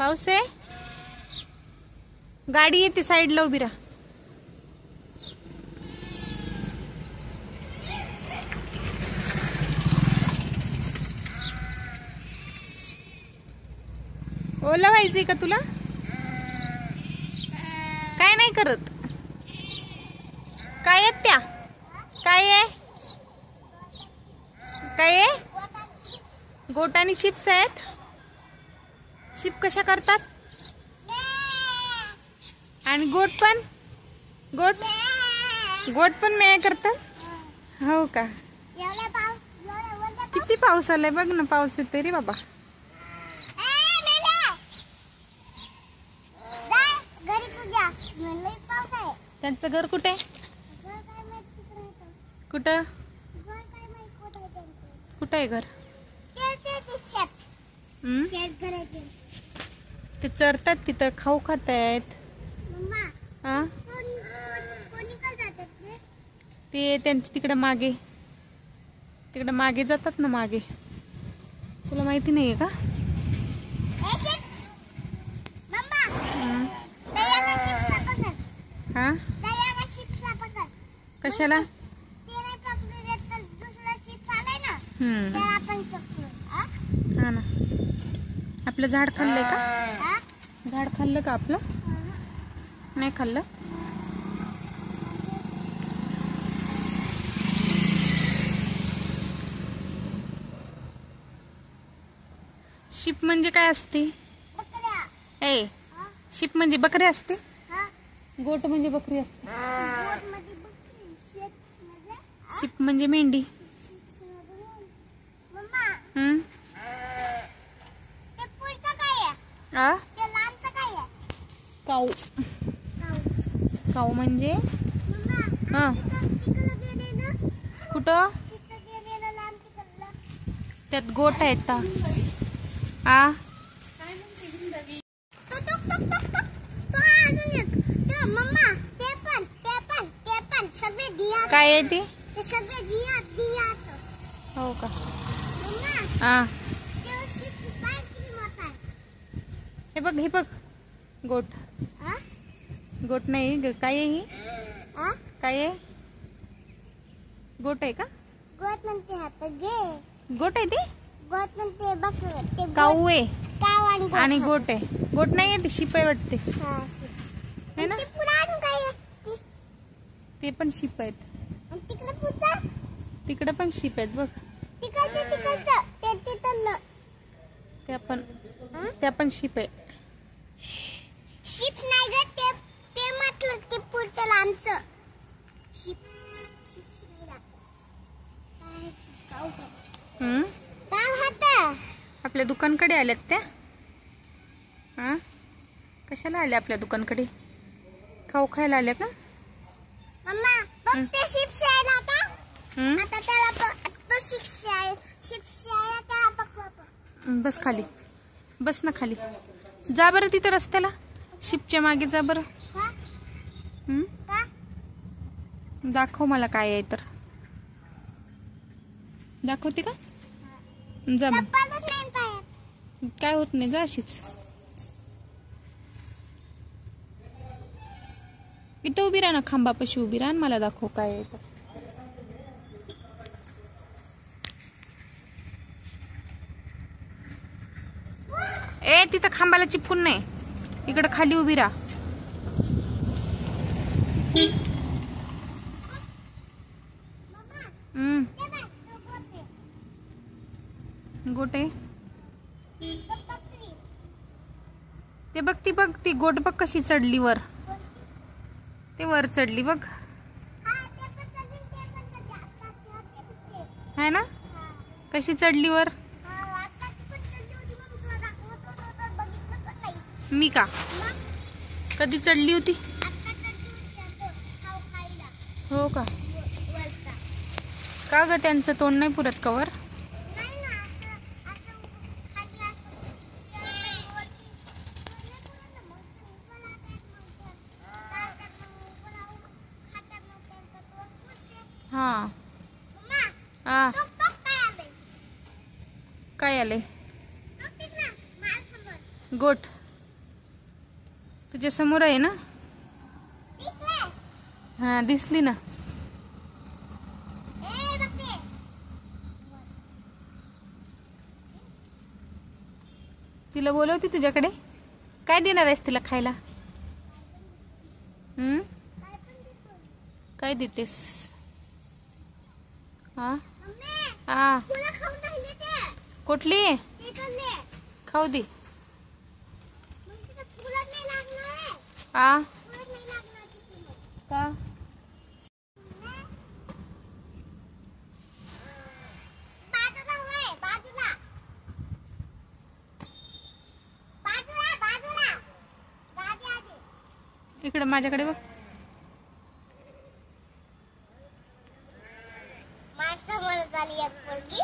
पाऊस आहे. गाडी येते, साईडला उभी राहा. ओला व्हायचंय का तुला? काय नाही करत. काय आहेत त्या? काय आहे? काय आहे? गोट आणि शिप्स आहेत. शिप कशा करतात? आणि गोट पण गोट पण म्या करतात. हो का? किती पाऊस आलाय बघ ना. पाऊस येतोय रे बाबा. त्यांचं घर कुठे? कुठं कुठं आहे घर? ते चरतात तिथं, खाऊ खात आहेत. ते त्यांच्या तिकडे मागे जातात ना मागे. तुला माहिती नाहीये का? हा कशाला? हा ना. आपलं झाड खाल्लंय का? झाड खाल्लं का आपलं? नाही खाल्लं. शिप म्हणजे काय असते? ए, शिप म्हणजे बकरी असते. गोट म्हणजे बकरी असते. शिप म्हणजे मेंढी. काऊ. काऊ म्हणजे कुठं? त्यात गोट आहेत. काय आहे ते? हो का? हे बघ, हे बघ. गोट. गोट नाही. काय आहे ही? काय आहे? गोट आहे का? गोट आहे ते? काऊ आहे आणि गोट आहे. गोट नाही आहे, ती शिप आहे वाटते. है ना? ते पण शिप आहेत. तिकडे पण शिप आहेत बघ. त्या पण शिप आहे. शिप नाही ग, ते म्हटलं ते पुढचं लांबचं शिप. आपल्या दुकानकडे आल्यात त्या. कशाला आल्या आपल्या दुकानकडे? खाऊ खायला आल्या का? मम्मा, तो ते शिप आहे आता. आता त्याला तो शिप आहे त्याला पकडतो. बस खाली. बस ना खाली. जा बरं तिथं रस्त्याला. शिपच्या मागे जा बरं. दाखव मला काय आहे तर. दाखवते का? जा. काय होत नाही, जा अशीच. इथं उभी राहा ना, खांबापाशी उभी राहा. मला दाखव काय आहे तर. ए, तिथं खांबाला चिपकून नाही. इकडे खाली उभी राहा. गोटे ते बघ, ती बघ, ती गोट बघ कशी चढली वर. ते वर चढली बघ. है ना? कशी चढली वर. मी का? कधी चढली होती? हो का? का ग, त्यांचं तोंड नाही पुरत कवर? काय आले? गोट. तुझ्या समोर आहे ना? दिसले? हा दिसली ना. ए बघते. तिला बोलवते तुझ्याकडे. काय देणार आहेस तिला खायला? काय देतेस? हा मम्मी हा तुला खाऊन राहिले ते. कुठली ते खाल्ले. खाऊ दे. मग तिथं तुला नाही लागणार आहे. हा तुला नाही लागणार तिथे. का? बाजूला होय, बाजूला. बाजूला, बाजूला. गाडी आली. इकडे माझ्याकडे बघ. माझ्यासमोर झाली एक मुलगी.